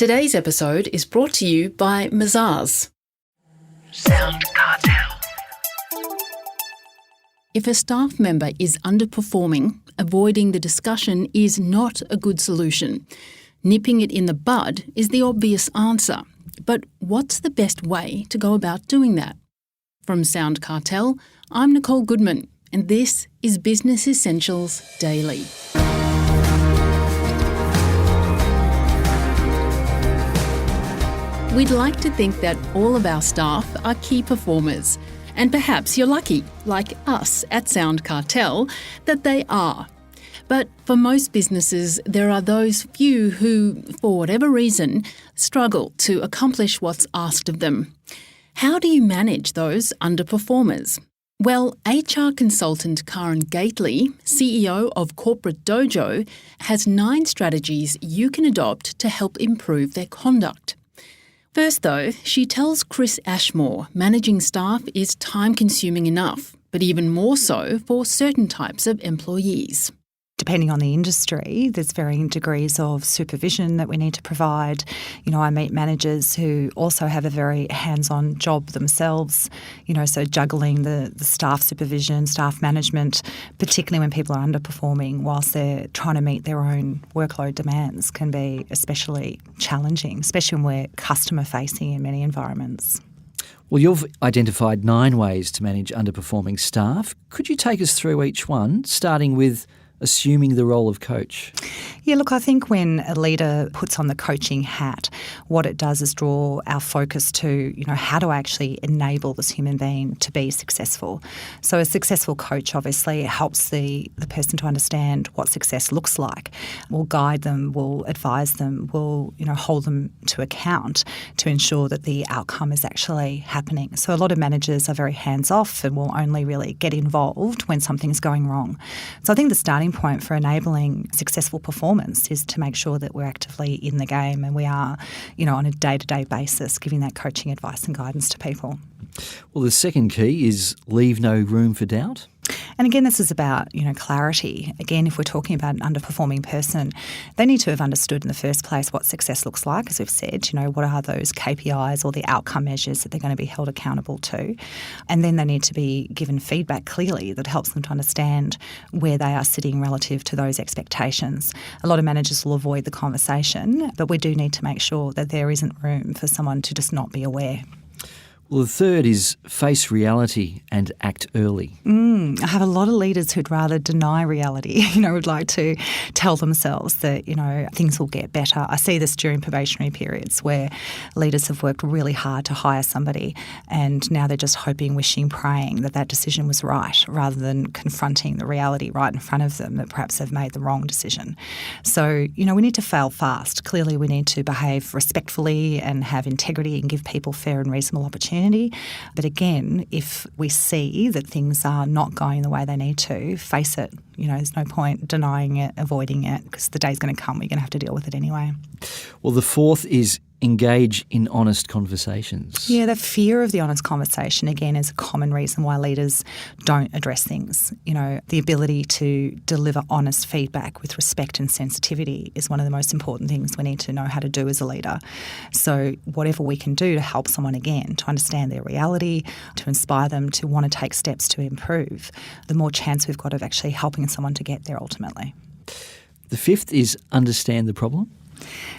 Today's episode is brought to you by Mazars. SoundCartel. If a staff member is underperforming, avoiding the discussion is not a good solution. Nipping it in the bud is the obvious answer. But what's the best way to go about doing that? From SoundCartel, I'm Nicole Goodman, and this is Business Essentials Daily. We'd like to think that all of our staff are key performers. And perhaps you're lucky, like us at SoundCartel, that they are. But for most businesses, there are those few who, for whatever reason, struggle to accomplish what's asked of them. How do you manage those underperformers? Well, HR consultant Karen Gately, CEO of Corporate Dojo, has 9 strategies you can adopt to help improve their conduct. First, though, she tells Chris Ashmore managing staff is time-consuming enough, but even more so for certain types of employees. Depending on the industry, there's varying degrees of supervision that we need to provide. I meet managers who also have a very hands-on job themselves, so juggling the staff supervision, staff management, particularly when people are underperforming whilst they're trying to meet their own workload demands can be especially challenging, especially when we're customer-facing in many environments. Well, you've identified 9 ways to manage underperforming staff. Could you take us through each one, starting with assuming the role of coach? Yeah, look, I think when a leader puts on the coaching hat, what it does is draw our focus to, how do I actually enable this human being to be successful? So a successful coach obviously helps the person to understand what success looks like. We'll guide them, we'll advise them, we'll, hold them to account to ensure that the outcome is actually happening. So a lot of managers are very hands-off and will only really get involved when something's going wrong. So I think the starting point for enabling successful performance is to make sure that we're actively in the game and we are, on a day-to-day basis giving that coaching advice and guidance to people. Well, the second key is leave no room for doubt. And again, this is about, clarity. Again, if we're talking about an underperforming person, they need to have understood in the first place what success looks like, as we've said, what are those KPIs or the outcome measures that they're going to be held accountable to. And then they need to be given feedback clearly that helps them to understand where they are sitting relative to those expectations. A lot of managers will avoid the conversation, but we do need to make sure that there isn't room for someone to just not be aware. Well, the third is face reality and act early. I have a lot of leaders who'd rather deny reality, would like to tell themselves that, things will get better. I see this during probationary periods where leaders have worked really hard to hire somebody and now they're just hoping, wishing, praying that decision was right rather than confronting the reality right in front of them that perhaps they've made the wrong decision. So, we need to fail fast. Clearly, we need to behave respectfully and have integrity and give people fair and reasonable opportunity. But again, if we see that things are not going the way they need to, face it. There's no point denying it, avoiding it, because the day's going to come. We're going to have to deal with it anyway. Well, the fourth is engage in honest conversations. Yeah, the fear of the honest conversation, again, is a common reason why leaders don't address things. The ability to deliver honest feedback with respect and sensitivity is one of the most important things we need to know how to do as a leader. So whatever we can do to help someone, again, to understand their reality, to inspire them to want to take steps to improve, the more chance we've got of actually helping someone to get there ultimately. The fifth is understand the problem.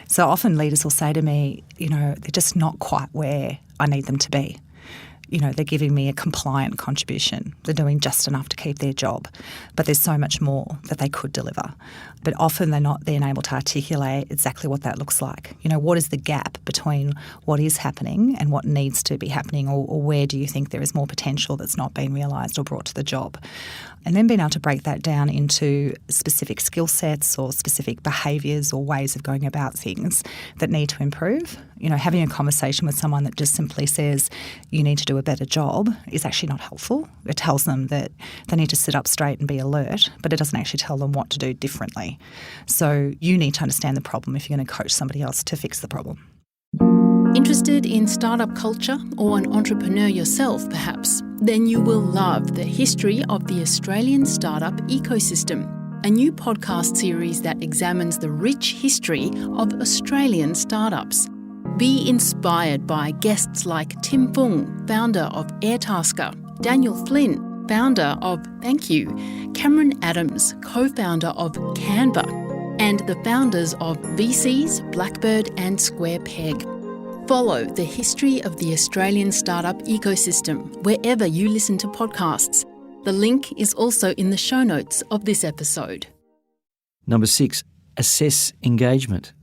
So often leaders will say to me, they're just not quite where I need them to be. They're giving me a compliant contribution. They're doing just enough to keep their job, but there's so much more that they could deliver. But often they're not then able to articulate exactly what that looks like. What is the gap between what is happening and what needs to be happening, or where do you think there is more potential that's not been realised or brought to the job? And then being able to break that down into specific skill sets or specific behaviours or ways of going about things that need to improve. Having a conversation with someone that just simply says you need to do a better job is actually not helpful. It tells them that they need to sit up straight and be alert, but it doesn't actually tell them what to do differently. So you need to understand the problem if you're going to coach somebody else to fix the problem. Interested in startup culture or an entrepreneur yourself, perhaps? Then you will love the history of the Australian startup ecosystem. a new podcast series that examines the rich history of Australian startups. Be inspired by guests like Tim Fung, founder of Airtasker, Daniel Flynn, founder of Thank You, Cameron Adams, co-founder of Canva, and the founders of VCs, Blackbird and Square Peg. Follow the history of the Australian startup ecosystem wherever you listen to podcasts. The link is also in the show notes of this episode. Number 6, assess engagement.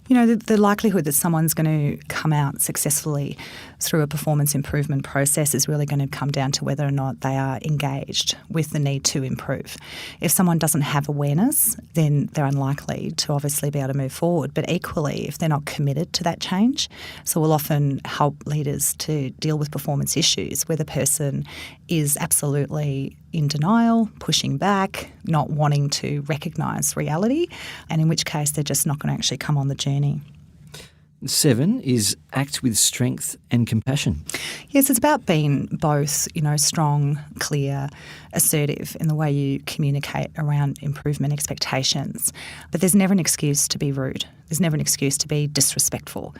You know, the likelihood that someone's going to come out successfully through a performance improvement process is really going to come down to whether or not they are engaged with the need to improve. If someone doesn't have awareness, then they're unlikely to obviously be able to move forward. But equally, if they're not committed to that change, so we'll often help leaders to deal with performance issues where the person is absolutely in denial, pushing back, not wanting to recognise reality, and in which case they're just not going to actually come on the journey. 7 is act with strength and compassion. Yes, it's about being both, strong, clear, assertive in the way you communicate around improvement expectations. But there's never an excuse to be rude. There's never an excuse to be disrespectful.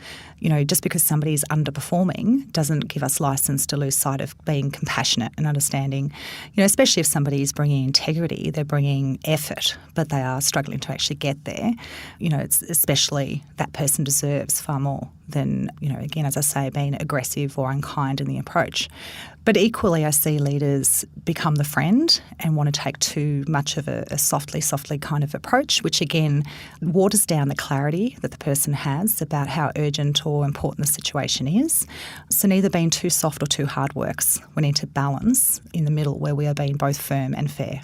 Just because somebody's underperforming doesn't give us license to lose sight of being compassionate and understanding, especially if somebody is bringing integrity, they're bringing effort, but they are struggling to actually get there. It's especially that person deserves far more than, again, as I say, being aggressive or unkind in the approach. But equally, I see leaders become the friend and want to take too much of a softly kind of approach, which again waters down the clarity that the person has about how urgent or important the situation is. So neither being too soft or too hard works. We need to balance in the middle where we are being both firm and fair.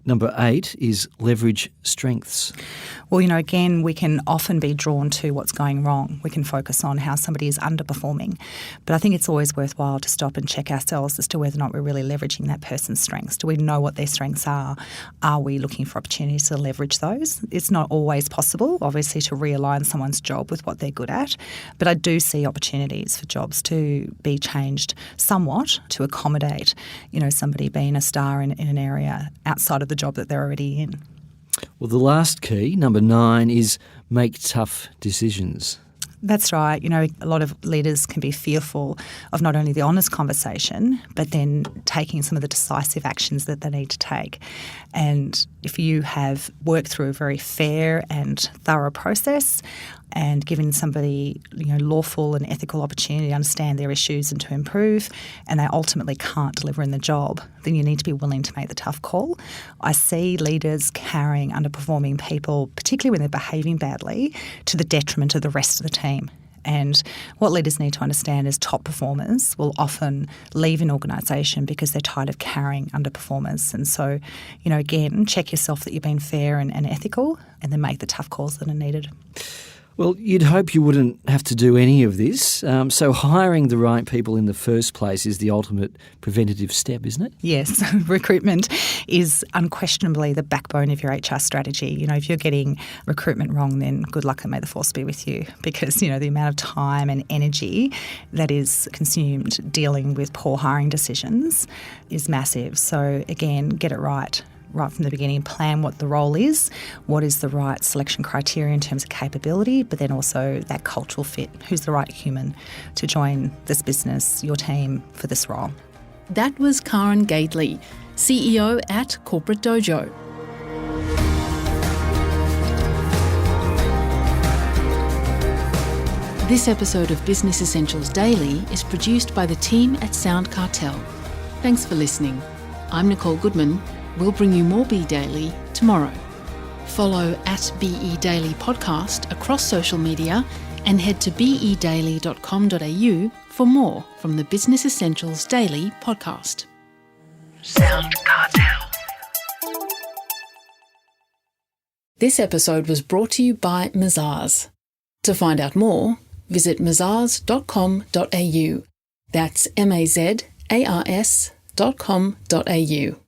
Number 8 is leverage strengths. Well, again, we can often be drawn to what's going wrong. We can focus on how somebody is underperforming. But I think it's always worthwhile to stop and check ourselves as to whether or not we're really leveraging that person's strengths. Do we know what their strengths are? Are we looking for opportunities to leverage those? It's not always possible, obviously, to realign someone's job with what they're good at. But I do see opportunities for jobs to be changed somewhat to accommodate, somebody being a star in an area outside of the job that they're already in. Well, the last key, number 9, is make tough decisions. That's right. A lot of leaders can be fearful of not only the honest conversation, but then taking some of the decisive actions that they need to take. And if you have worked through a very fair and thorough process and given somebody, lawful and ethical opportunity to understand their issues and to improve, and they ultimately can't deliver in the job, then you need to be willing to make the tough call. I see leaders carrying underperforming people, particularly when they're behaving badly, to the detriment of the rest of the team. And what leaders need to understand is top performers will often leave an organisation because they're tired of carrying underperformers. And so, again, check yourself that you've been fair and ethical, and then make the tough calls that are needed. Well, you'd hope you wouldn't have to do any of this. So hiring the right people in the first place is the ultimate preventative step, isn't it? Yes. Recruitment is unquestionably the backbone of your HR strategy. If you're getting recruitment wrong, then good luck and may the force be with you, because, the amount of time and energy that is consumed dealing with poor hiring decisions is massive. So, again, get it right from the beginning, plan what the role is, what is the right selection criteria in terms of capability, but then also that cultural fit. Who's the right human to join this business, your team, for this role? That was Karen Gately, CEO at Corporate Dojo. This episode of Business Essentials Daily is produced by the team at SoundCartel. Thanks for listening. I'm Nicole Goodman. We'll bring you more Be Daily tomorrow. Follow at BE Daily Podcast across social media and head to bedaily.com.au for more from the Business Essentials Daily podcast. SoundCartel. This episode was brought to you by Mazars. To find out more, visit mazars.com.au. That's mazars.com.au.